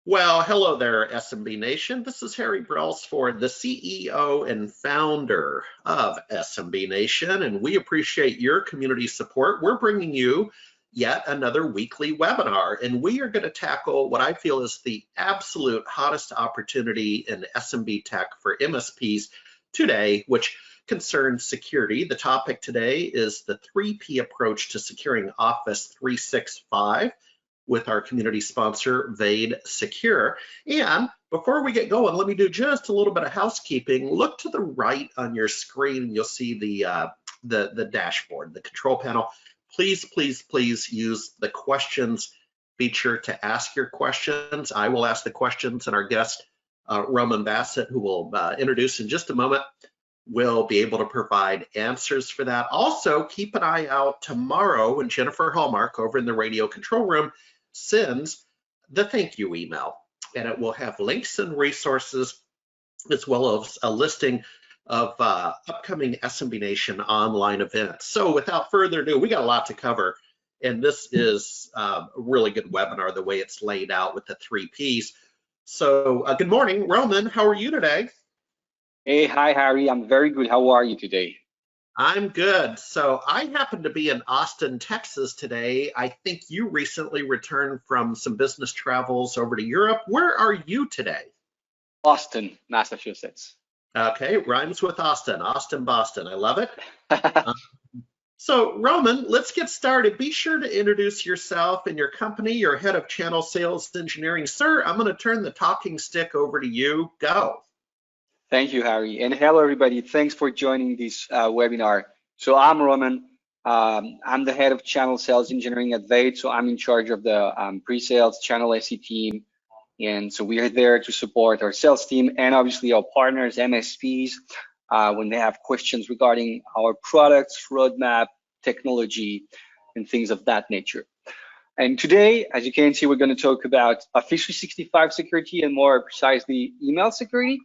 Well, hello there, SMB Nation. This is Harry Brailsford, the CEO and founder of SMB Nation, and we appreciate your community support. We're bringing you yet another weekly webinar, and we are going to tackle what I feel is the absolute hottest opportunity in SMB tech for MSPs today, which concerns security. The topic today is the 3P approach to securing Office 365. With our community sponsor, Vade Secure. And before we get going, let me do just a little bit of housekeeping. Look to the right on your screen, and you'll see the dashboard, the control panel. Please, please, please use the questions feature to ask your questions. I will ask the questions, and our guest, Roman Bassett, who will introduce in just a moment, will be able to provide answers for that. Also, keep an eye out tomorrow when Jennifer Hallmark over in the radio control room sends the thank you email, and it will have links and resources as well as a listing of upcoming SMB Nation online events. So without further ado, we got a lot to cover, and this is a really good webinar the way it's laid out with the 3 Ps. So good morning, Roman. How are you today? Hey, hi, Harry. I'm very good. How are you today? I'm good. So I happen to be in Austin, Texas today. I think you recently returned from some business travels over to Europe. Where are you today? Boston, Massachusetts. Okay, rhymes with Austin. Austin, Boston. I love it. So Roman, let's get started. Be sure to introduce yourself and your company. You're head of channel sales engineering. Sir, I'm going to turn the talking stick over to you. Go. Thank you, Harry. And hello, everybody. Thanks for joining this webinar. So I'm Roman. I'm the head of channel sales engineering at Vade. So I'm in charge of the pre-sales channel SE team. And so we are there to support our sales team and obviously our partners, MSPs, when they have questions regarding our products, roadmap, technology, and things of that nature. And today, as you can see, we're going to talk about Office 365 security and more precisely email security.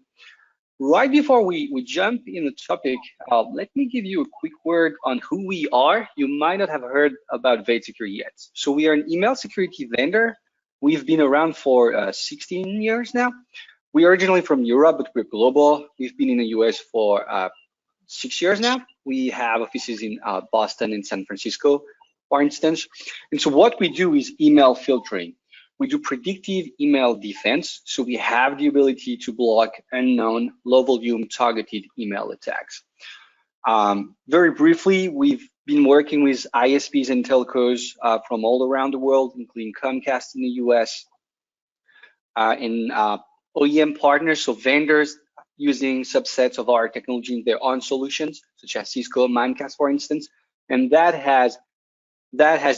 Right before we jump in the topic, let me give you a quick word on who we are. You might not have heard about Vade Security yet. So we are an email security vendor. We've been around for 16 years now. We are originally from Europe, but we're global. We've been in the US for 6 years now. We have offices in Boston and San Francisco, for instance. And so what we do is email filtering. We do predictive email defense, so we have the ability to block unknown low-volume targeted email attacks. Very briefly, we've been working with ISPs and telcos from all around the world, including Comcast in the US, and OEM partners, so vendors using subsets of our technology in their own solutions, such as Cisco, Mimecast, for instance, and that has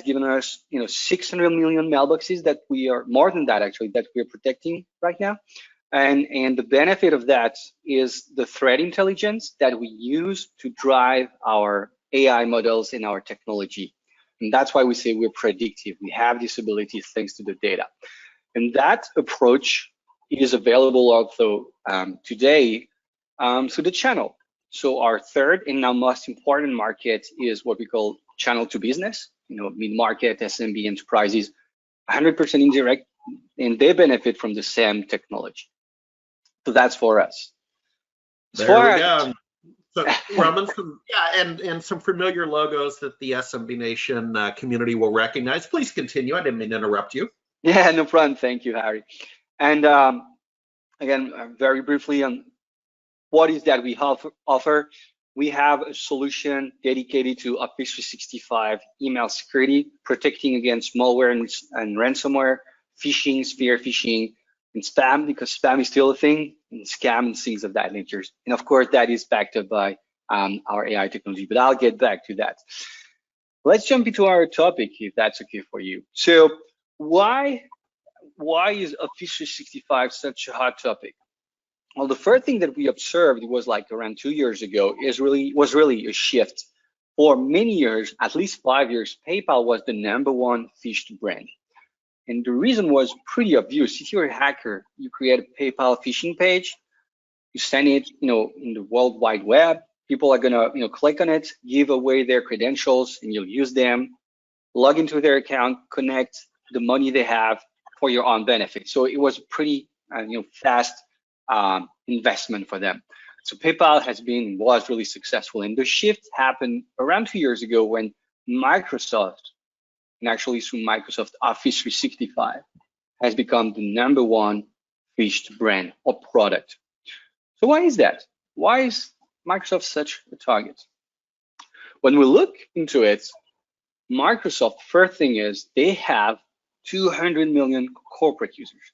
given us, 600 million mailboxes that we are, more than that actually, that we're protecting right now. And the benefit of that is the threat intelligence that we use to drive our AI models in our technology. And that's why we say we're predictive. We have this ability thanks to the data. And that approach is available also today through the channel. So our third and now most important market is what we call channel to business. Mid-market, SMB enterprises, 100% indirect, and they benefit from the same technology. So that's for us. There we go. So, Roman, and some familiar logos that the SMB Nation community will recognize. Please continue. I didn't mean to interrupt you. Yeah, no problem. Thank you, Harry. And again, very briefly on what is that we offer. We have a solution dedicated to Office 365 email security, protecting against malware and ransomware, phishing, spear phishing, and spam, because spam is still a thing, and scam and things of that nature. And of course, that is backed up by our AI technology, but I'll get back to that. Let's jump into our topic, if that's okay for you. So why is Office 365 such a hot topic? Well, the first thing that we observed was like around 2 years ago was really a shift. For many years, at least 5 years, PayPal was the #1 phished brand. And the reason was pretty obvious. If you're a hacker, you create a PayPal phishing page, you send it, in the World Wide Web, people are gonna, click on it, give away their credentials, and you'll use them, log into their account, connect the money they have, for your own benefit. So it was a pretty fast investment for them. So PayPal was really successful, and the shift happened around 2 years ago when Microsoft, and actually through Microsoft Office 365, has become the #1 phished brand or product. So why is that? Why is Microsoft such a target? When we look into it, Microsoft, first thing is they have 200 million corporate users.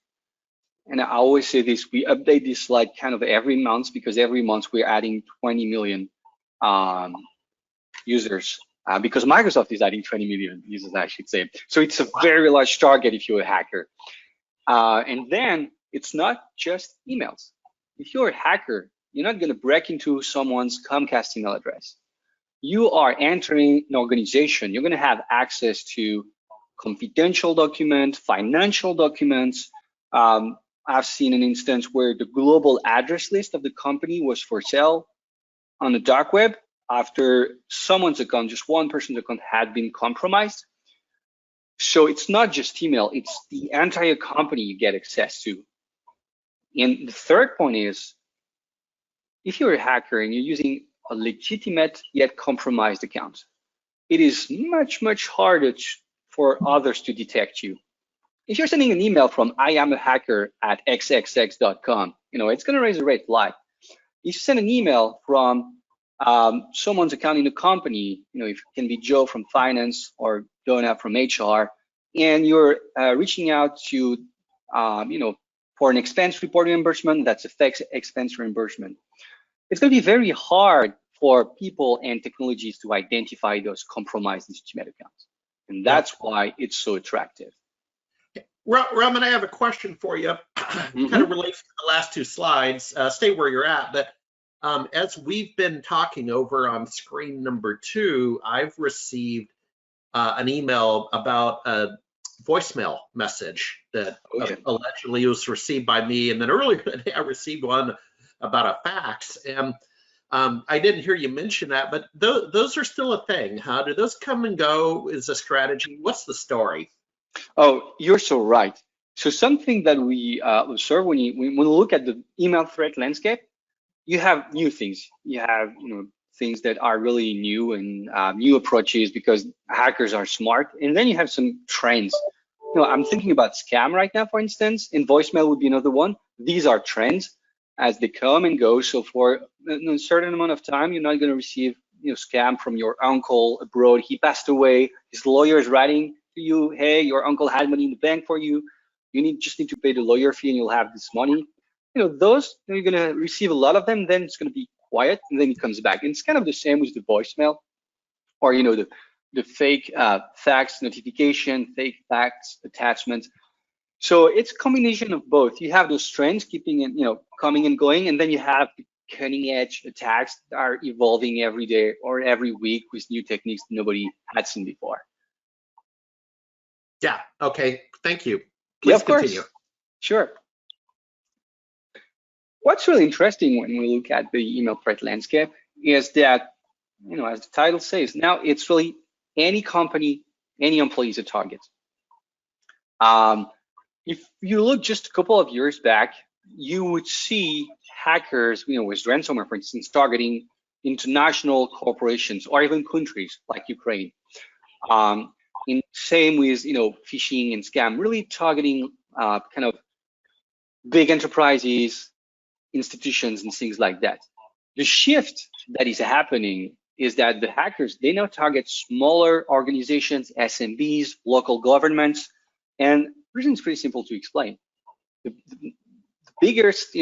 And I always say this, we update this slide kind of every month because every month we're adding 20 million users because Microsoft is adding 20 million users, I should say. So it's a very large target if you're a hacker. And then it's not just emails. If you're a hacker, you're not gonna break into someone's Comcast email address. You are entering an organization, you're gonna have access to confidential documents, financial documents. I've seen an instance where the global address list of the company was for sale on the dark web after someone's account, just one person's account, had been compromised. So it's not just email, it's the entire company you get access to. And the third point is, if you're a hacker and you're using a legitimate yet compromised account, it is much, much harder for others to detect you. If you're sending an email from IamAhacker@xxx.com, it's going to raise a red flag. If you send an email from someone's account in the company, if it can be Joe from finance or Donna from HR, and you're reaching out to, for an expense report reimbursement, that's a fixed expense reimbursement. It's going to be very hard for people and technologies to identify those compromised legitimate accounts. And that's why it's so attractive. Roman, I have a question for you. Kind of relates to the last two slides. Stay where you're at, but as we've been talking over on screen number 2, I've received an email about a voicemail message that allegedly was received by me, and then earlier today I received one about a fax, and I didn't hear you mention that, but those are still a thing. How do those come and go? Is a strategy? What's the story? Oh, you're so right. So something that we observe when we look at the email threat landscape, you have new things. You have things that are really new and new approaches because hackers are smart, and then you have some trends. I'm thinking about scam right now, for instance, and voicemail would be another one. These are trends as they come and go. So for a certain amount of time, you're not going to receive scam from your uncle abroad. He passed away. His lawyer is writing to you, hey, your uncle had money in the bank for you. You just need to pay the lawyer fee and you'll have this money. Those, you're going to receive a lot of them, then it's going to be quiet, and then it comes back. And it's kind of the same with the voicemail or, the fake fax notification, fake fax attachment. So it's a combination of both. You have those trends keeping it, coming and going, and then you have the cutting edge attacks that are evolving every day or every week with new techniques that nobody had seen before. Yeah, okay, thank you. Please continue. Course. Sure. What's really interesting when we look at the email threat landscape is that, as the title says, now it's really any company, any employee is a target. If you look just a couple of years back, you would see hackers, with ransomware, for instance, targeting international corporations or even countries like Ukraine. Same with, phishing and scam, really targeting kind of big enterprises, institutions, and things like that. The shift that is happening is that the hackers, they now target smaller organizations, SMBs, local governments, and the reason is pretty simple to explain. The biggest,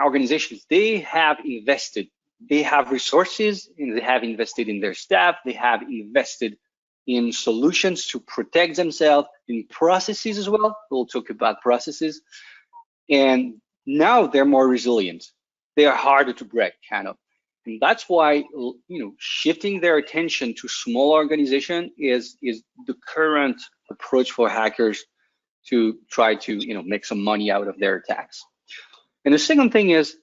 organizations, they have invested, they have resources, and they have invested in their staff, they have invested in solutions to protect themselves, in processes as well. We'll talk about processes. And now they're more resilient. They are harder to break, kind of. And that's why, shifting their attention to small organization is the current approach for hackers to try to, make some money out of their attacks. And the second thing is,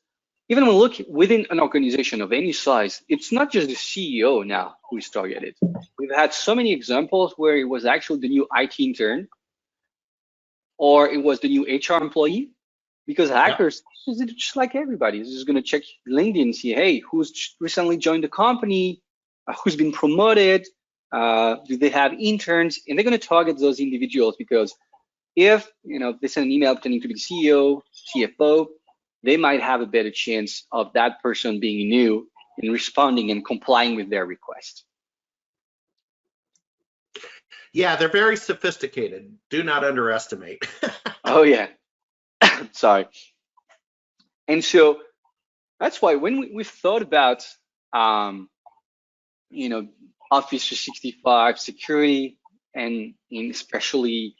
even when we look within an organization of any size, it's not just the CEO now who is targeted. We've had so many examples where it was actually the new IT intern or it was the new HR employee, because hackers, just like everybody, is just going to check LinkedIn and see, hey, who's recently joined the company, who's been promoted, do they have interns, and they're going to target those individuals because if they send an email pretending to be the CEO, CFO, they might have a better chance of that person being new and responding and complying with their request. Yeah, they're very sophisticated. Do not underestimate. Oh yeah, sorry. And so that's why when we've thought about Office 365 security and especially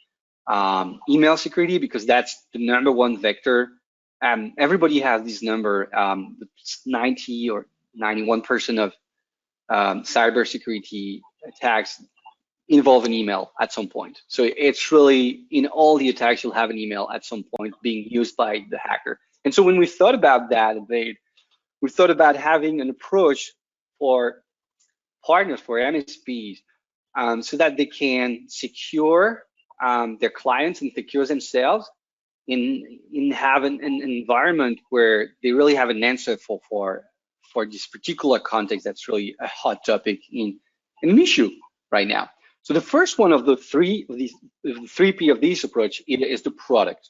email security, because that's the #1 vector. Everybody has this number, 90 or 91% of cybersecurity attacks involve an email at some point. So it's really, in all the attacks, you'll have an email at some point being used by the hacker. And so when we thought about that, we thought about having an approach for partners, for MSPs, so that they can secure their clients and secure themselves in have an environment where they really have an answer for this particular context that's really a hot topic in an issue right now. So the first one of the three P of this approach is the product.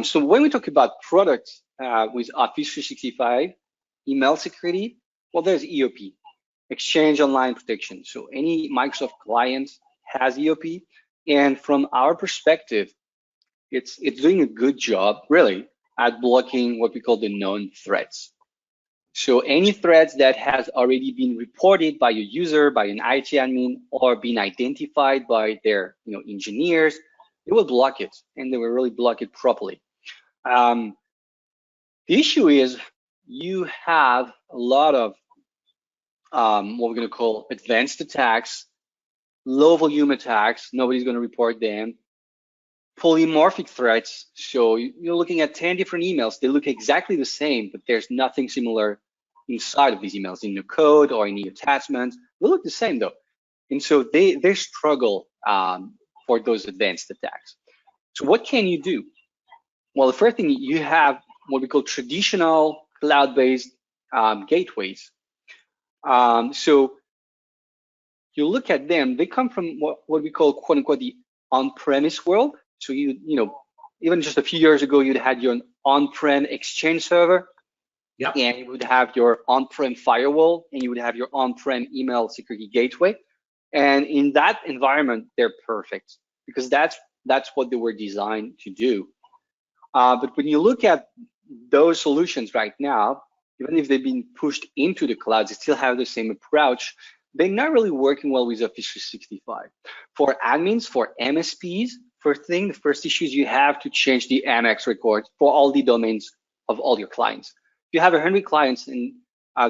So when we talk about products with Office 365 email security, well, there's EOP, Exchange Online Protection. So any Microsoft client has EOP, and from our perspective, it's doing a good job, really, at blocking what we call the known threats. So any threats that has already been reported by a user, by an IT admin, or been identified by their engineers, they will block it, and they will really block it properly. The issue is you have a lot of what we're going to call advanced attacks, low volume attacks, nobody's going to report them, polymorphic threats. So you're looking at 10 different emails. They look exactly the same, but there's nothing similar inside of these emails, in the code or in the attachments. They look the same though. And so they struggle for those advanced attacks. So what can you do? Well, the first thing, you have what we call traditional cloud-based gateways. So you look at them, they come from what we call, quote unquote, the on-premise world. So even just a few years ago, you'd had your on-prem Exchange server, yep, and you would have your on-prem firewall, and you would have your on-prem email security gateway. And in that environment, they're perfect because that's what they were designed to do. But when you look at those solutions right now, even if they've been pushed into the cloud, they still have the same approach. They're not really working well with Office 365. For admins, for MSPs, the first issue is you have to change the Amex record for all the domains of all your clients. If you have 100 clients and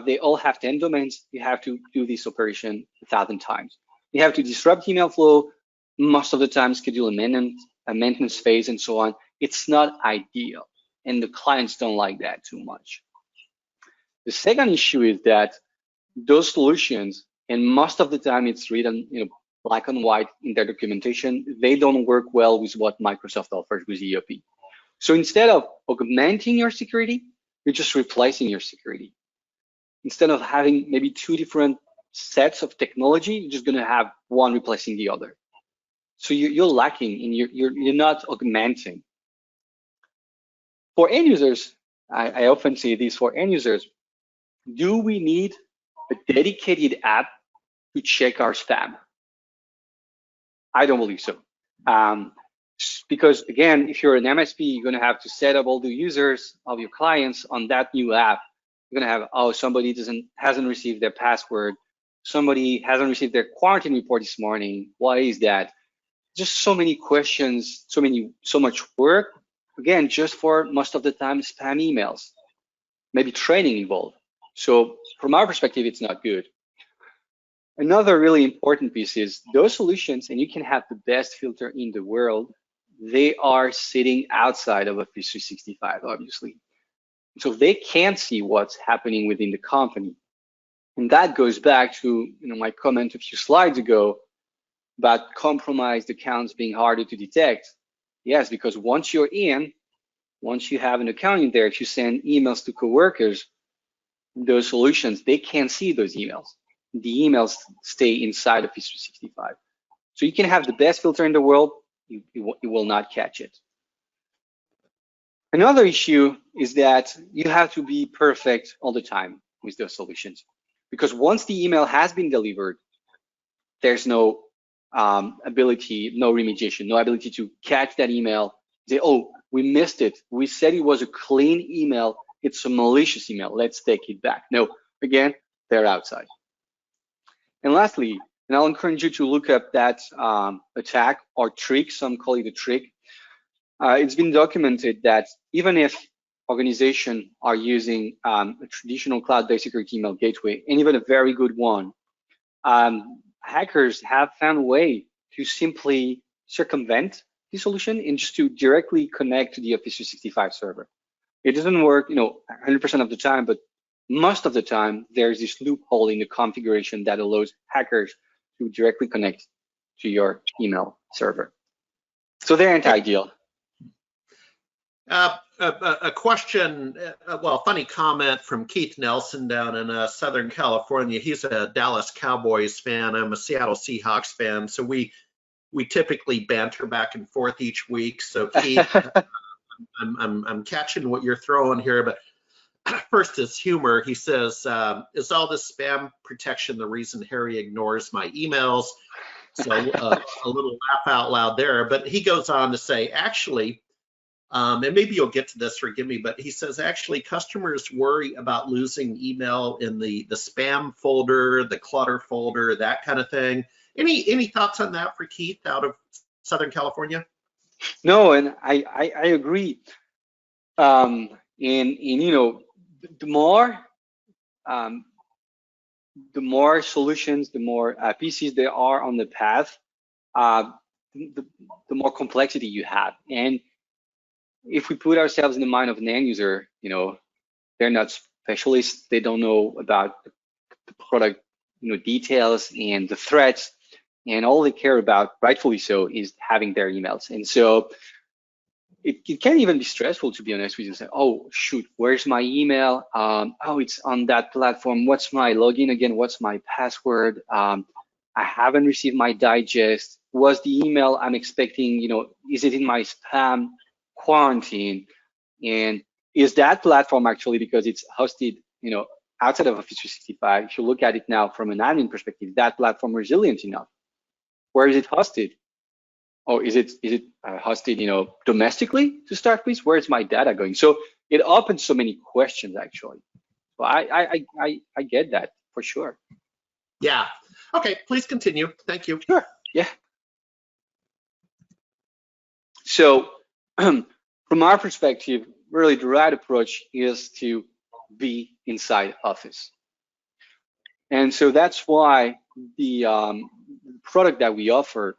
they all have 10 domains, you have to do this operation 1,000 times. You have to disrupt email flow, most of the time schedule a maintenance phase and so on. It's not ideal, and the clients don't like that too much. The second issue is that those solutions, and most of the time it's written black and white in their documentation, they don't work well with what Microsoft offers with EOP. So instead of augmenting your security, you're just replacing your security. Instead of having maybe 2 different sets of technology, you're just going to have one replacing the other. So you're lacking, and you're not augmenting. For end users, I often say this, for end users, do we need a dedicated app to check our spam? I don't believe so. Because again, if you're an MSP, you're going to have to set up all the users of your clients on that new app. You're going to have, oh, somebody hasn't received their password. Somebody hasn't received their quarantine report this morning. Why is that? Just so many questions, so much work. Again, just for most of the time spam emails, maybe training involved. So from our perspective, it's not good. Another really important piece is those solutions, and you can have the best filter in the world, they are sitting outside of Office 365, obviously. So they can't see what's happening within the company. And that goes back to my comment a few slides ago about compromised accounts being harder to detect. Yes, because once you're in, once you have an account in there, if you send emails to coworkers, those solutions, they can't see those emails. The emails stay inside of Office 365. So you can have the best filter in the world, you will not catch it. Another issue is that you have to be perfect all the time with those solutions, because once the email has been delivered, there's no ability, no remediation, no ability to catch that email, say, oh, we missed it. We said it was a clean email. It's a malicious email. Let's take it back. No, again, they're outside. And lastly, and I'll encourage you to look up that attack or trick, some call it a trick. It's been documented that even if organizations are using a traditional cloud-based security email gateway, and even a very good one, hackers have found a way to simply circumvent the solution and just to directly connect to the Office 365 server. It doesn't work, 100% of the time, but most of the time, there's this loophole in the configuration that allows hackers to directly connect to your email server. So they aren't ideal. A question, well, funny comment from Keith Nelson down in Southern California. He's a Dallas Cowboys fan. I'm a Seattle Seahawks fan. So we typically banter back and forth each week. So Keith, I'm catching what you're throwing here, but first is humor. He says, is all this spam protection the reason Harry ignores my emails? So a little laugh out loud there, but he goes on to say, actually, and maybe you'll get to this, forgive me, but he says, actually, customers worry about losing email in the spam folder, the clutter folder, that kind of thing. Any thoughts on that for Keith out of Southern California? No, and I agree. And the more solutions, the more PCs there are on the path, the more complexity you have. And if we put ourselves in the mind of an end user, they're not specialists. They don't know about the product, details and the threats, and all they care about, rightfully so, is having their emails. And so it can even be stressful, to be honest with you. Say, oh shoot, where's my email? Oh, it's on that platform. What's my login again? What's my password? I haven't received my digest. Was the email I'm expecting? Is it in my spam? Quarantine, and is that platform actually, because it's hosted outside of Office 365, if you look at it now from an admin perspective, that platform resilient enough? Where is it hosted? Or is it hosted domestically to start with? Where's my data going? So it opens so many questions actually. So I get that for sure. Yeah. Okay, please continue. Thank you. Sure. Yeah. So from our perspective, really the right approach is to be inside Office. And so that's why the product that we offer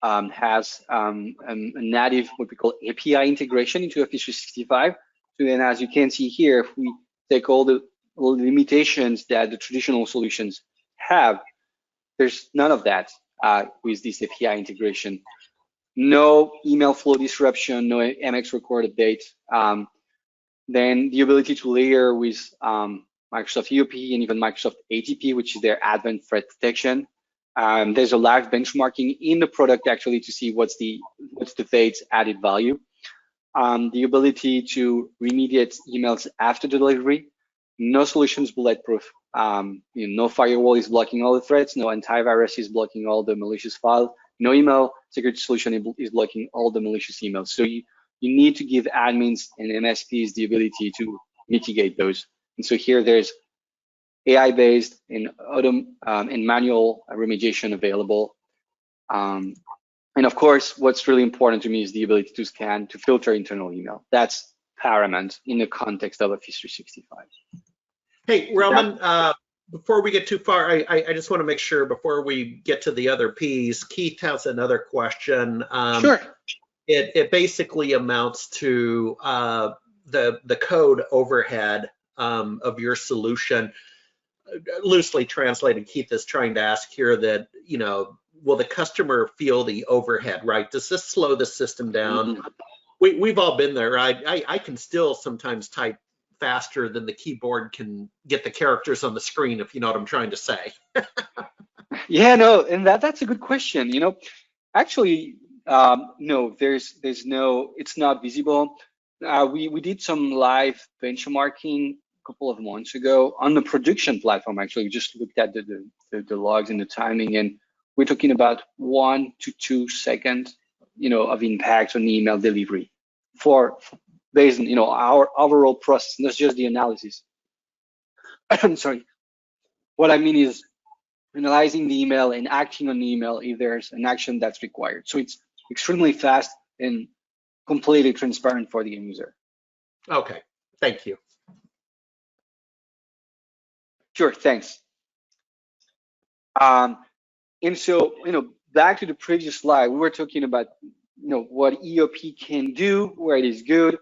has a native, what we call API integration into Office 365. So then, as you can see here, if we take all the limitations that the traditional solutions have, there's none of that with this API integration. No email flow disruption, no MX record update. Then the ability to layer with Microsoft EOP and even Microsoft ATP, which is their advanced threat protection. There's a live benchmarking in the product actually to see what's the Vade's added value. The ability to remediate emails after delivery. No solutions bulletproof. No firewall is blocking all the threats. No antivirus is blocking all the malicious files. No email security solution is blocking all the malicious emails. So you need to give admins and MSPs the ability to mitigate those. And so here there's AI-based and manual remediation available. And of course, what's really important to me is the ability to scan, to filter internal email. That's paramount in the context of Office 365. Hey, Roman, before we get too far, I just want to make sure before we get to the other P's, Keith has another question. Sure. It basically amounts to the code overhead of your solution. Loosely translated, Keith is trying to ask here that, will the customer feel the overhead, right? Does this slow the system down? We've all been there. I can still sometimes type faster than the keyboard can get the characters on the screen, if you know what I'm trying to say. Yeah, no, and that's a good question. Actually, no, there's no, it's not visible. We did some live benchmarking a couple of months ago on the production platform. Actually, we just looked at the logs and the timing, and we're talking about 1 to 2 seconds, of impact on email delivery based on our overall process, and that's just the analysis. I'm sorry. What I mean is analyzing the email and acting on the email if there's an action that's required. So it's extremely fast and completely transparent for the end user. Okay, thank you. Sure, thanks. And so, back to the previous slide, we were talking about, what EOP can do, where it is good.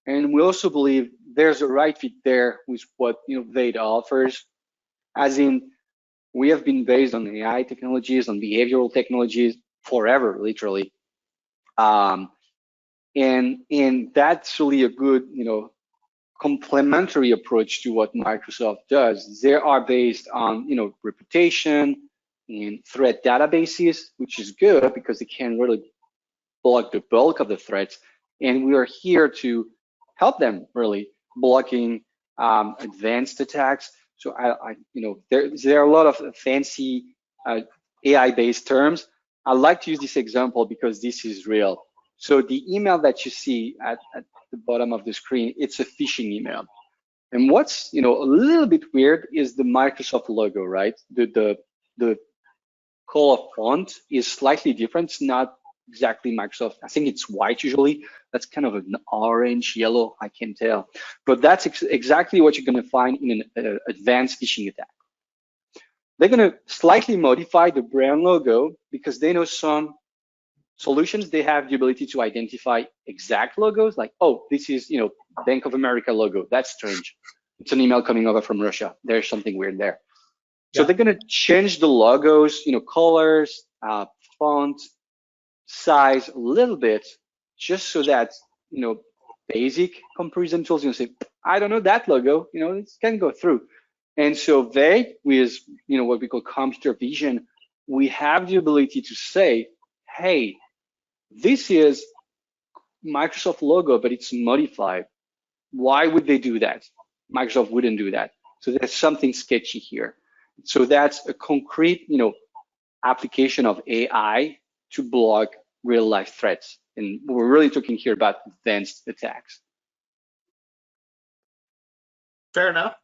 And we also believe there's a right fit there with what, Vade offers, as in, we have been based on AI technologies, on behavioral technologies forever, literally. And that's really a good, complementary approach to what Microsoft does. They are based on, reputation and threat databases, which is good because they can really block the bulk of the threats. And we are here to help them really blocking advanced attacks. So there are a lot of fancy AI-based terms. I like to use this example because this is real. So the email that you see at the bottom of the screen, it's a phishing email. And what's a little bit weird is the Microsoft logo, right? The color font is slightly different. It's not exactly Microsoft. I think it's white usually. That's kind of an orange, yellow, I can't tell. But that's exactly what you're going to find in an advanced phishing attack. They're going to slightly modify the brand logo because they know some solutions, they have the ability to identify exact logos, like, oh, this is, Bank of America logo. That's strange. It's an email coming over from Russia. There's something weird there. So they're going to change the logos, colors, font, size a little bit, just so that, basic comparison tools, say, I don't know that logo, it can go through. And so they, with, what we call computer vision, we have the ability to say, hey, this is Microsoft logo, but it's modified. Why would they do that? Microsoft wouldn't do that. So there's something sketchy here. So that's a concrete, application of AI to block real life threats. And we're really talking here about advanced attacks. Fair enough.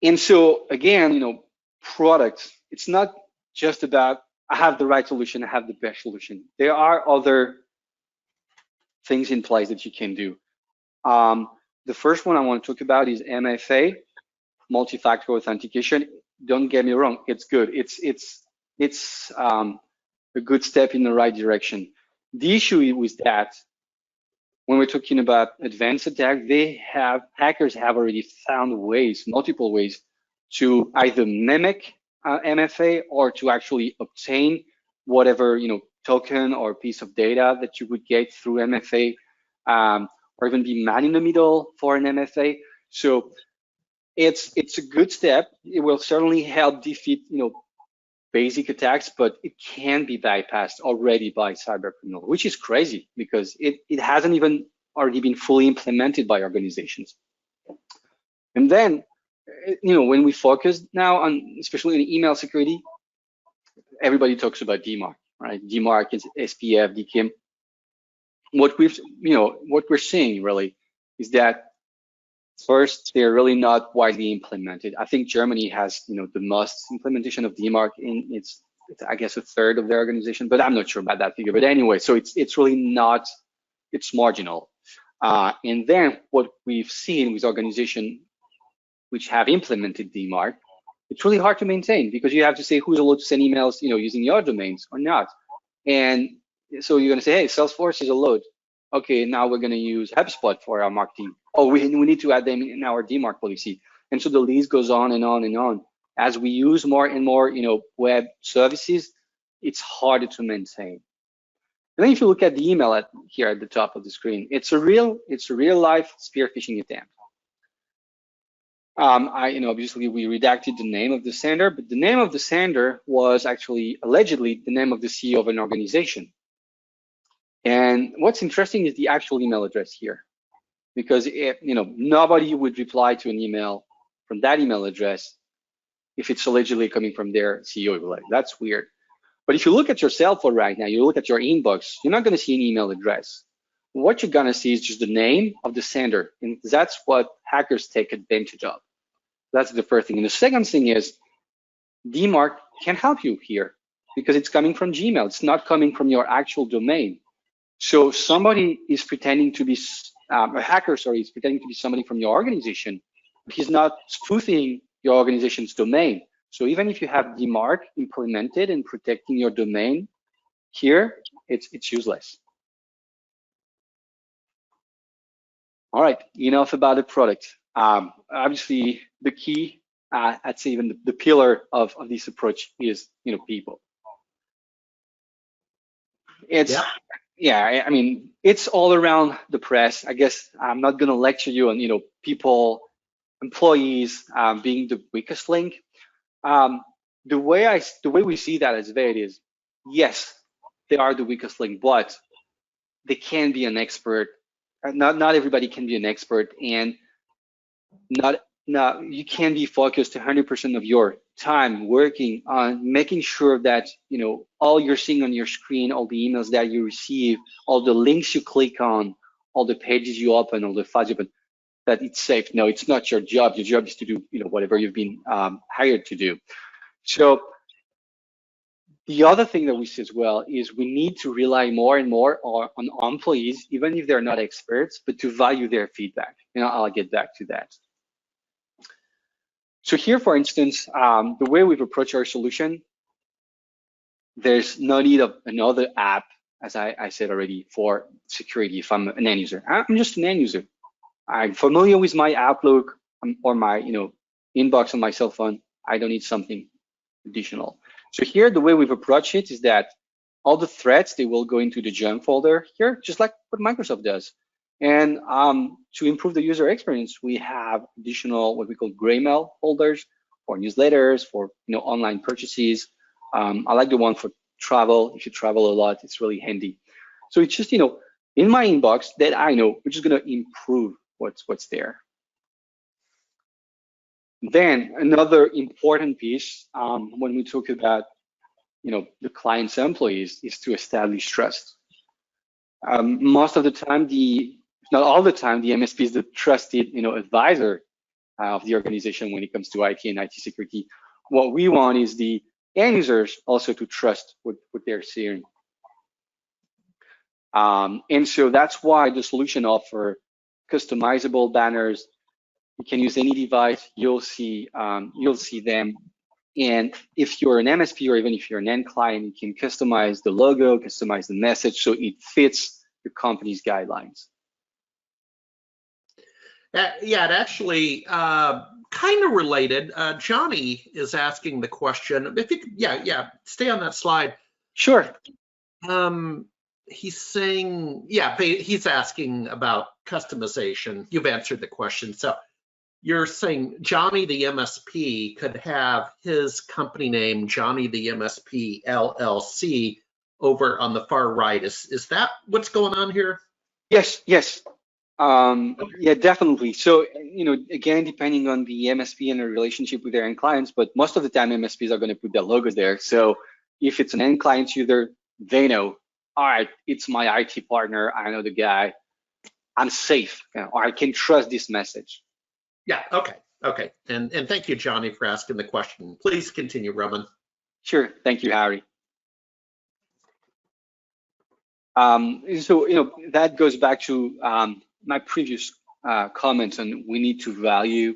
And so again, products, it's not just about I have the right solution, I have the best solution. There are other things in place that you can do. The first one I want to talk about is MFA, multi-factor authentication. Don't get me wrong, it's good. It's a good step in the right direction. The issue with that, when we're talking about advanced attack, hackers have already found ways, multiple ways, to either mimic MFA or to actually obtain whatever token or piece of data that you would get through MFA, or even be man in the middle for an MFA. So it's a good step. It will certainly help defeat basic attacks, but it can be bypassed already by cybercriminal, which is crazy because it hasn't even already been fully implemented by organizations. And then, when we focus now on, especially in email security, everybody talks about DMARC, right? DMARC is SPF, DKIM. What we're seeing really is that first, they're really not widely implemented. I think Germany has, the most implementation of DMARC in it's I guess a third of their organization, but I'm not sure about that figure. But anyway, so it's really not, it's marginal. And then what we've seen with organizations which have implemented DMARC, it's really hard to maintain because you have to say who's allowed to send emails, using your domains or not. And so you're going to say, hey, Salesforce is allowed. Okay, now we're going to use HubSpot for our marketing. Oh, we need to add them in our DMARC policy. And so the list goes on and on and on. as we use more and more, web services, it's harder to maintain. And then if you look at the email here at the top of the screen, it's a real life spear phishing attempt. Obviously we redacted the name of the sender, but the name of the sender was actually allegedly the name of the CEO of an organization. And what's interesting is the actual email address here, because nobody would reply to an email from that email address if it's allegedly coming from their CEO. Like, that's weird. But if you look at your cell phone right now, you look at your inbox, you're not going to see an email address. What you're going to see is just the name of the sender, and that's what hackers take advantage of. That's the first thing. And the second thing is DMARC can help you here because it's coming from Gmail. It's not coming from your actual domain. So somebody is pretending to be, a hacker, sorry, is pretending to be somebody from your organization. He's not spoofing your organization's domain. So even if you have DMARC implemented and protecting your domain here, it's useless. All right, enough about the product. Obviously, the key, I'd say even the pillar of this approach is, people. It's, yeah, I mean, it's all around the press. I guess I'm not gonna lecture you on, people, employees being the weakest link. The way we see that as VAID is, yes, they are the weakest link, but they can be an expert. Not everybody can be an expert, and you can be focused 100% of your time working on making sure that all you're seeing on your screen, all the emails that you receive, all the links you click on, all the pages you open, all the files you open, that it's safe. No, it's not your job. Your job is to do whatever you've been hired to do. So the other thing that we see as well is we need to rely more and more on employees, even if they're not experts, but to value their feedback. I'll get back to that. So here, for instance, the way we've approached our solution, there's no need of another app, as I said already, for security if I'm an end user. I'm just an end user. I'm familiar with my Outlook or my inbox on my cell phone. I don't need something additional. So here, the way we've approached it is that all the threats, they will go into the junk folder here, just like what Microsoft does. And to improve the user experience, we have additional what we call gray mail folders for newsletters, for online purchases. I like the one for travel. If you travel a lot, it's really handy. So it's just in my inbox that I know, which is going to improve what's there. Then another important piece when we talk about the client's employees is to establish trust. Most of the time, not all the time, the MSP is the trusted advisor of the organization when it comes to IT and IT security. What we want is the end users also to trust what they're seeing. And so that's why the solution offers customizable banners. You can use any device, you'll see them. And if you're an MSP or even if you're an end client, you can customize the logo, customize the message so it fits the company's guidelines. Yeah, it actually kind of related. Johnny is asking the question. If you could, stay on that slide. Sure. He's saying, he's asking about customization. You've answered the question. So you're saying Johnny the MSP could have his company name, Johnny the MSP LLC, over on the far right. Is that what's going on here? Yes. Yeah, definitely. So, again, depending on the MSP and the relationship with their end clients, but most of the time MSPs are going to put their logos there. So if it's an end client user, they know, all right, it's my IT partner. I know the guy. I'm safe, or I can trust this message. Yeah, okay. And thank you, Johnny, for asking the question. Please continue, Roman. Sure, thank you, Harry. So, that goes back to my previous comments on we need to value,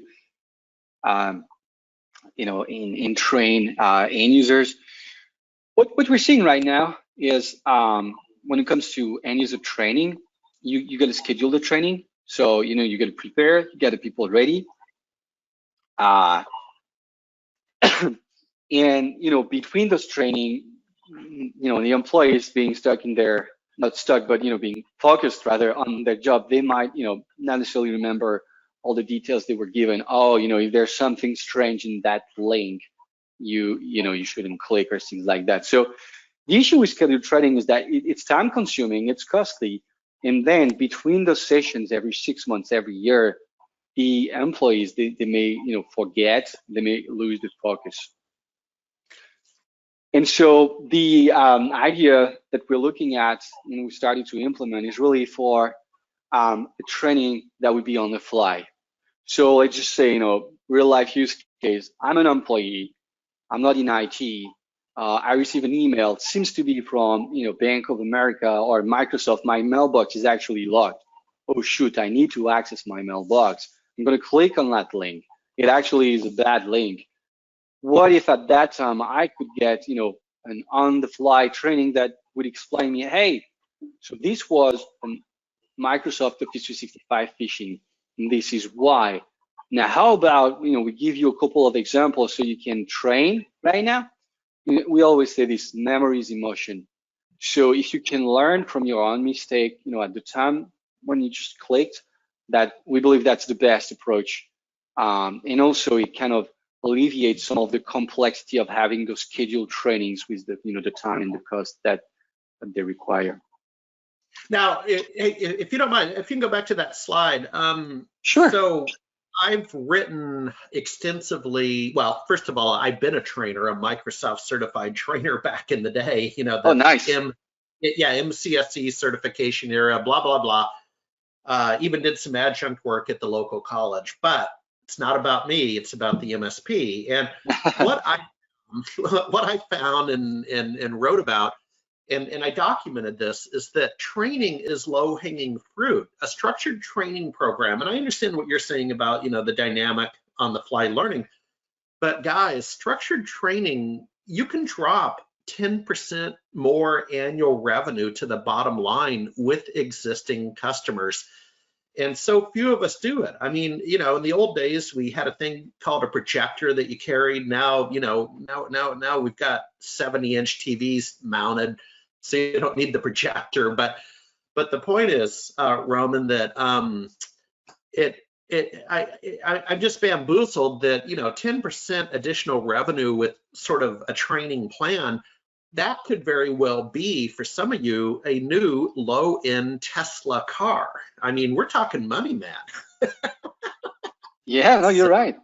in train end users. What we're seeing right now is when it comes to end user training, you got to schedule the training. So, you got to prepare, get the people ready. And between those training, the employees being stuck in their, not stuck, but being focused rather on their job, they might not necessarily remember all the details they were given. Oh, if there's something strange in that link, you shouldn't click, or things like that. So the issue with scheduled training is that it's time consuming, it's costly, and then between those sessions every 6 months, every year, the employees, they may forget, they may lose the focus. And so the idea that we're looking at and we started to implement is really for a training that would be on the fly. So let's just say, real life use case, I'm an employee, I'm not in IT, I receive an email, it seems to be from Bank of America or Microsoft, my mailbox is actually locked. Oh shoot, I need to access my mailbox. I'm gonna click on that link. It actually is a bad link. What if at that time I could get an on-the-fly training that would explain me, hey, so this was Microsoft Office 365 phishing, and this is why. Now, how about we give you a couple of examples so you can train right now? We always say this: memory is emotion. So if you can learn from your own mistake, at the time when you just clicked, that we believe that's the best approach. And also it kind of alleviates some of the complexity of having those scheduled trainings with the the time and the cost that they require. Now, if you don't mind, if you can go back to that slide. Sure. So I've written extensively. Well, first of all, I've been a trainer, a Microsoft certified trainer back in the day. Oh, nice. MCSE certification era, blah, blah, blah. Even did some adjunct work at the local college, but it's not about me, it's about the MSP. And what I found and wrote about, and I documented this, is that training is low-hanging fruit. A structured training program, and I understand what you're saying about the dynamic on-the-fly learning, but guys, structured training, you can drop 10% more annual revenue to the bottom line with existing customers. And so few of us do it. I mean, in the old days, we had a thing called a projector that you carried. Now, now we've got 70-inch TVs mounted, so you don't need the projector. But the point is, Roman, that I'm just bamboozled that 10% additional revenue with sort of a training plan, that could very well be, for some of you, a new low-end Tesla car. I mean, we're talking money, man. Yeah, no, you're right.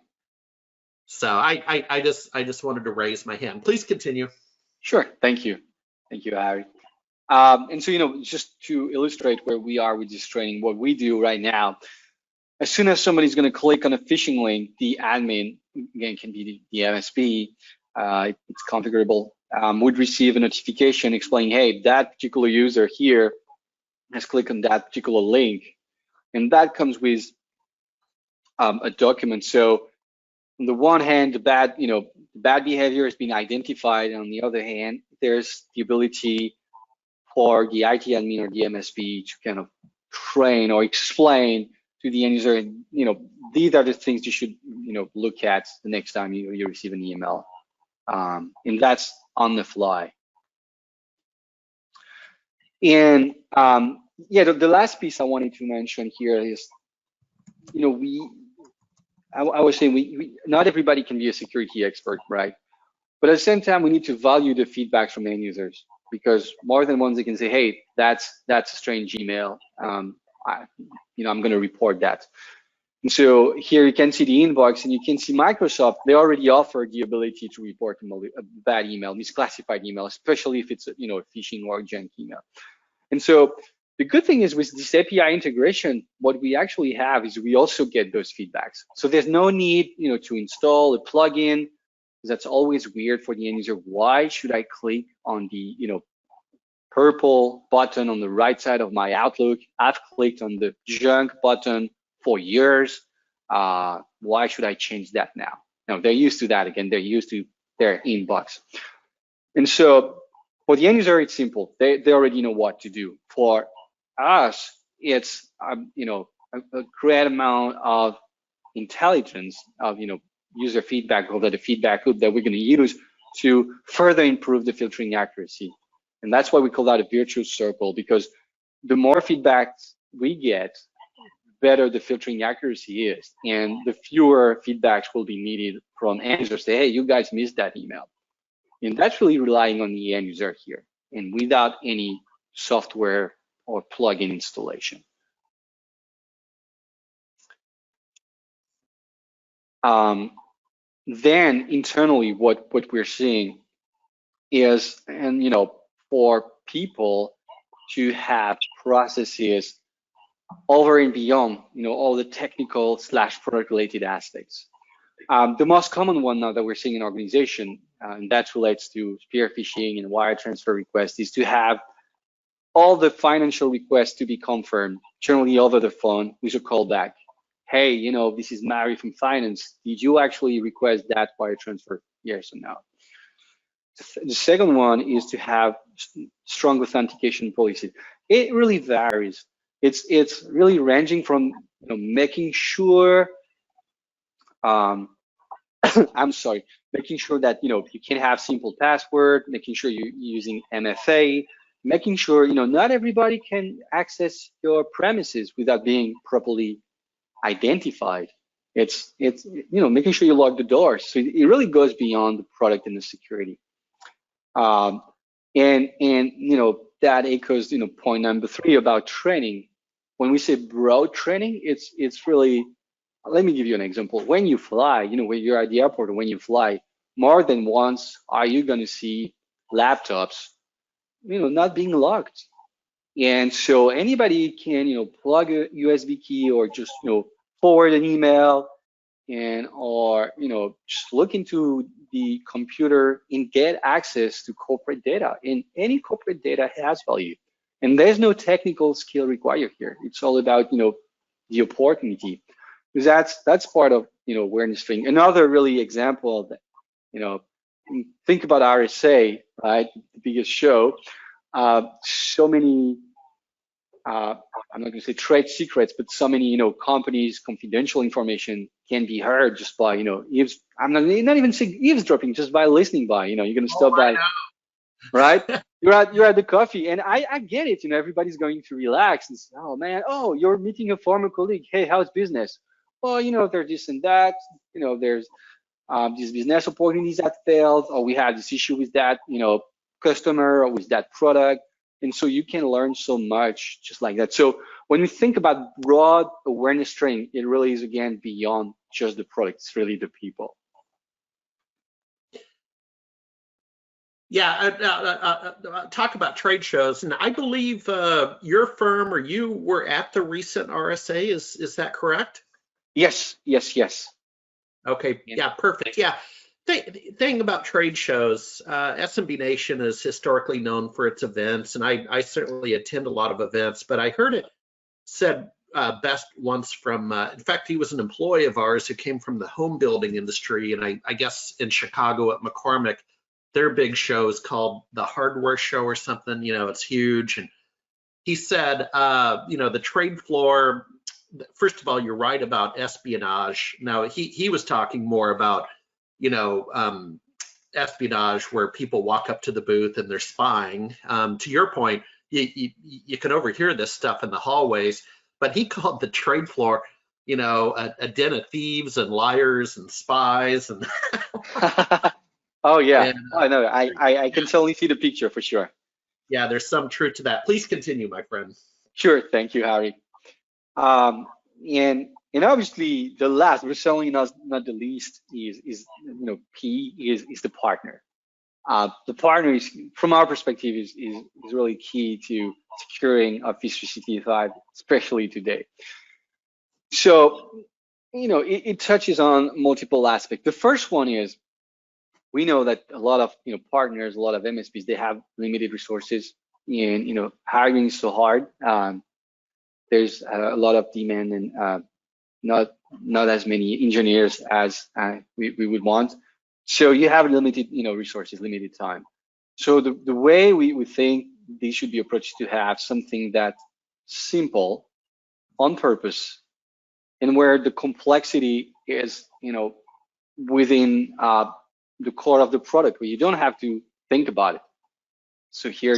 So I just wanted to raise my hand. Please continue. Sure. Thank you, Harry. And so just to illustrate where we are with this training, what we do right now, as soon as somebody's going to click on a phishing link, the admin, again, can be the MSP, it's configurable, would receive a notification explaining, hey, that particular user here has clicked on that particular link, and that comes with a document. So on the one hand, the bad behavior is being identified, and on the other hand, there's the ability for the IT admin or the MSP to kind of train or explain to the end user, and these are the things you should look at the next time you receive an email, and that's on the fly. And yeah, the last piece I wanted to mention here is, I was saying not everybody can be a security expert, right? But at the same time, we need to value the feedback from end users, because more than once they can say, hey, that's a strange email. I'm going to report that. And so here you can see the inbox, and you can see Microsoft, they already offered the ability to report a bad email, misclassified email, especially if it's a phishing or junk email. And so the good thing is, with this API integration, what we actually have is we also get those feedbacks. So there's no need to install a plugin. That's always weird for the end user. Why should I click on the purple button on the right side of my Outlook? I've clicked on the junk button for years. Why should I change that now? No, they're used to that. Again, they're used to their inbox. And so for the end user, it's simple. They already know what to do. For us, it's a great amount of intelligence of user feedback over the feedback loop that we're going to use to further improve the filtering accuracy. And that's why we call that a virtuous circle, because the more feedback we get, better the filtering accuracy is, and the fewer feedbacks will be needed from end users. Say, hey, you guys missed that email. And that's really relying on the end user here, and without any software or plugin installation. Then internally, what we're seeing is, and for people to have processes over and beyond, all the technical / product related aspects. The most common one now that we're seeing in organization, and that relates to spear phishing and wire transfer requests, is to have all the financial requests to be confirmed, generally over the phone with a callback. Hey, this is Mary from finance. Did you actually request that wire transfer? Yes or no? The second one is to have strong authentication policy. It really varies. It's really ranging from making sure I'm sorry, making sure that you can have simple password, making sure you're using MFA, making sure not everybody can access your premises without being properly identified. It's making sure you lock the doors. So it really goes beyond the product and the security. And that echoes point number 3 about training. When we say broad training, it's really, let me give you an example. When you fly, when you're at the airport, or when you fly, more than once are you going to see laptops not being locked. And so anybody can plug a USB key, or just forward an email, or just look into the computer and get access to corporate data. And any corporate data has value, and there's no technical skill required here. It's all about the opportunity, because that's part of awareness training. Another really example of that, think about RSA, right? The biggest show. So many, I'm not going to say trade secrets, but so many companies' confidential information can be heard just by I'm not even saying eavesdropping, just by listening by. You're going to stop by, right? You're at the coffee, and I get it. Everybody's going to relax and say, oh man, oh, you're meeting a former colleague. Hey, how's business? Well, there's this and that. There's these business opportunities that failed, or we had this issue with that customer or with that product. And so you can learn so much just like that. So when we think about broad awareness training, it really is, again, beyond just the product. It's really the people. Yeah, talk about trade shows. And I believe your firm, or you, were at the recent RSA. Is that correct? Yes. Okay, yeah, perfect. Yeah. Thing about trade shows, SMB Nation is historically known for its events, and I certainly attend a lot of events, but I heard it said best once from, in fact, he was an employee of ours who came from the home building industry, and I guess in Chicago at McCormick, their big show is called the Hardware Show or something, it's huge. And he said, the trade floor, first of all, you're right about espionage. Now, he was talking more about espionage, where people walk up to the booth and they're spying. To your point, you can overhear this stuff in the hallways, but he called the trade floor, a den of thieves and liars and spies. And oh yeah, and, I know. I can totally see the picture for sure. Yeah, there's some truth to that. Please continue, my friend. Sure, thank you, Harry. And obviously the last, but certainly not the least, is key is the partner. The partner is, from our perspective, is really key to securing Office 365, especially today. So it touches on multiple aspects. The first one is, we know that a lot of partners, a lot of MSPs, they have limited resources, and hiring is so hard. There's a lot of demand, and not as many engineers as we would want. So you have limited resources, limited time. So the way we think this should be approached, to have something that's simple, on purpose, and where the complexity is within the core of the product where you don't have to think about it. So here,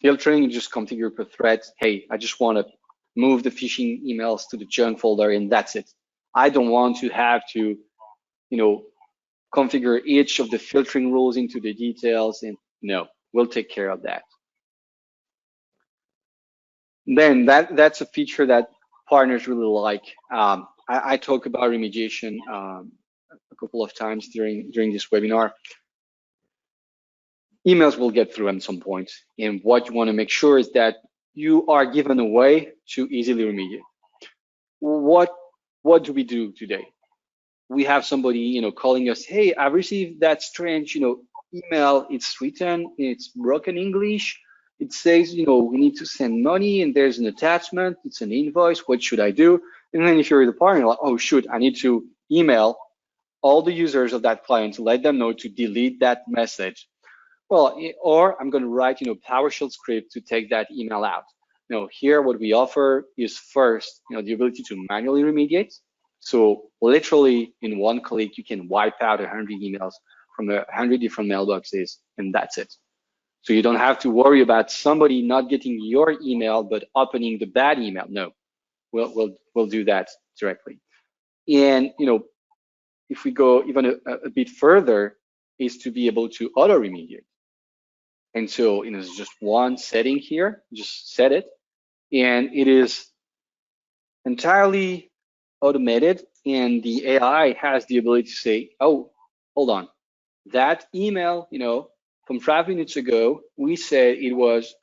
filtering, you just configure per thread. Hey, I just want to move the phishing emails to the junk folder, and that's it. I don't want to have to, configure each of the filtering rules into the details, and no, we'll take care of that. Then that's a feature that partners really like. I talk about remediation a couple of times during this webinar. Emails will get through at some point, and what you want to make sure is that you are given a way to easily remediate. What do we do today? We have somebody, calling us, hey, I've received that strange, email. It's written, it's broken English. It says, we need to send money, and there's an attachment. It's an invoice. What should I do? And then if you're the partner, like, oh, shoot, I need to email all the users of that client to let them know to delete that message. Well, or I'm going to write, PowerShell script to take that email out. Here what we offer is first, the ability to manually remediate. So literally in one click, you can wipe out 100 emails from 100 different mailboxes, and that's it. So you don't have to worry about somebody not getting your email but opening the bad email. No, we'll do that directly. And if we go even a bit further, is to be able to auto remediate. And so there's just one setting here, just set it, and it is entirely automated, and the AI has the ability to say, oh, hold on, that email, from 5 minutes ago, we said it was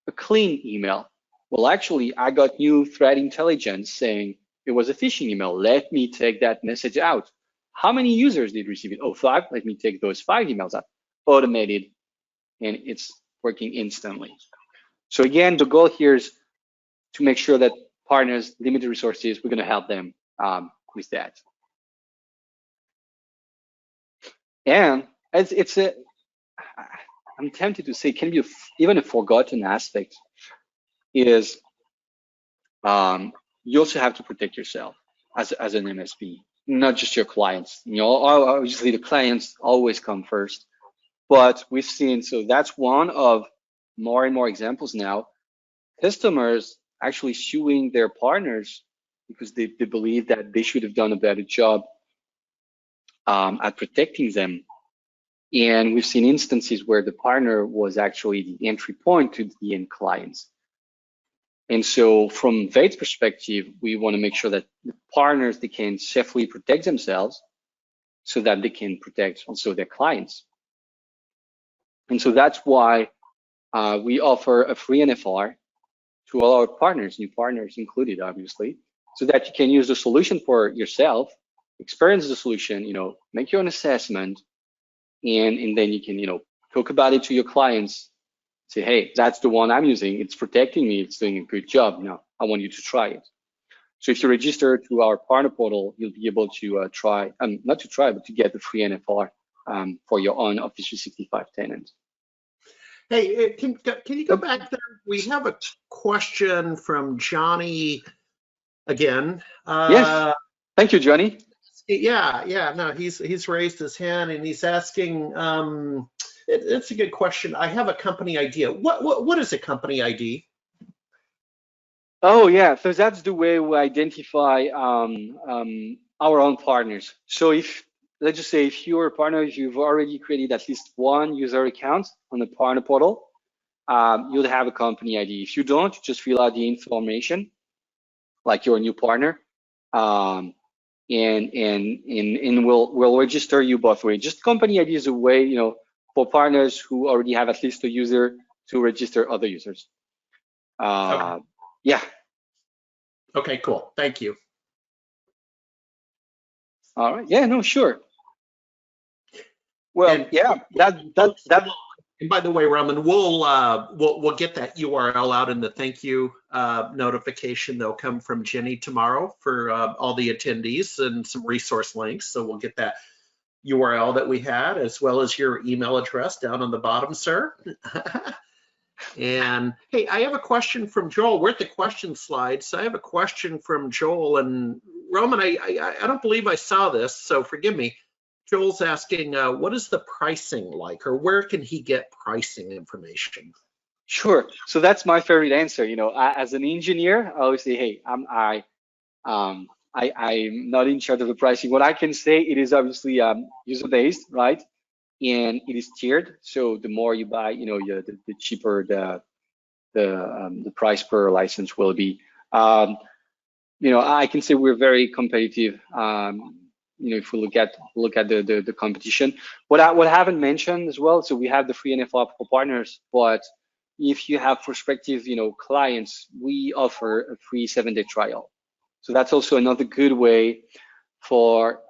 a clean email. Well, actually, I got new threat intelligence saying it was a phishing email. Let me take that message out. How many users did receive it? Oh, 5. Let me take those 5 emails out. Automated, and it's working instantly. So again, the goal here is to make sure that partners, limited resources, we're going to help them with that. And I'm tempted to say, can be even a forgotten aspect is you also have to protect yourself as an MSP, not just your clients. Obviously the clients always come first, but we've seen, so that's one of more and more examples now, customers actually suing their partners because they believe that they should have done a better job at protecting them. And we've seen instances where the partner was actually the entry point to the end clients. And so from Vade's perspective, we want to make sure that the partners, they can safely protect themselves so that they can protect also their clients. And so that's why we offer a free NFR to all our partners, new partners included, obviously, so that you can use the solution for yourself, experience the solution, make your own assessment, and then you can, talk about it to your clients, say, hey, that's the one I'm using. It's protecting me. It's doing a good job. Now, I want you to try it. So if you register to our partner portal, you'll be able to not to try, but to get the free NFR for your own Office 365 tenant. Hey, can you go back there? We have a question from Johnny again. Yes. Thank you, Johnny. Yeah. No, he's raised his hand and he's asking. It's a good question. I have a company ID. What is a company ID? Oh yeah, so that's the way we identify our own partners. So let's just say if you're a partner, if you've already created at least one user account on the partner portal, you'll have a company ID. If you don't, just fill out the information, like you're a new partner, and we'll register you both ways. Just company ID is a way, for partners who already have at least a user to register other users. Okay. Yeah. Okay, cool. Thank you. All right. Yeah, no, sure. Well, yeah, that. And by the way, Roman, we'll get that URL out in the thank you notification. They'll come from Jenny tomorrow for all the attendees and some resource links. So we'll get that URL that we had, as well as your email address down on the bottom, sir. And hey, I have a question from Joel. We're at the question slide, so I have a question from Joel. And Roman, I don't believe I saw this, so forgive me. Joel's asking, what is the pricing like, or where can he get pricing information? Sure. So that's my favorite answer. You know, as an engineer, I always say, hey, I'm not in charge of the pricing. What I can say, it is obviously user-based, right? And it is tiered. So the more you buy, you know, the cheaper the price per license will be. You know, I can say we're very competitive. You know, if we look at the competition, what I haven't mentioned as well. So we have the free NFO for partners, but if you have prospective, you know, clients, we offer a free 7-day trial. So that's also another good way for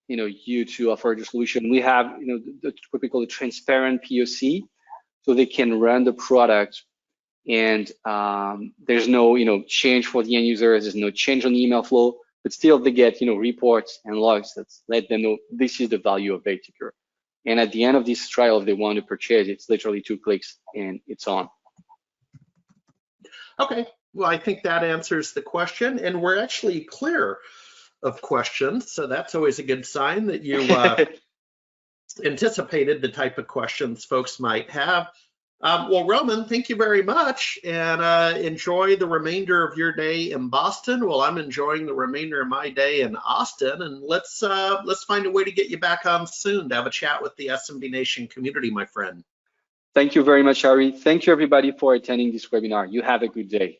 you know, you to offer the solution. We have, you know, what we call a transparent POC, so they can run the product, and there's no, you know, change for the end users. There's no change on the email flow, but still they get, you know, reports and logs that let them know this is the value of Veiticker. And at the end of this trial, if they want to purchase, it's literally 2 clicks and it's on. Okay, well, I think that answers the question, and we're actually clear of questions, so that's always a good sign that you anticipated the type of questions folks might have. Well, Roman, thank you very much, and enjoy the remainder of your day in Boston. Well, I'm enjoying the remainder of my day in Austin, and let's find a way to get you back on soon to have a chat with the SMB Nation community, my friend. Thank you very much, Harry. Thank you, everybody, for attending this webinar. You have a good day.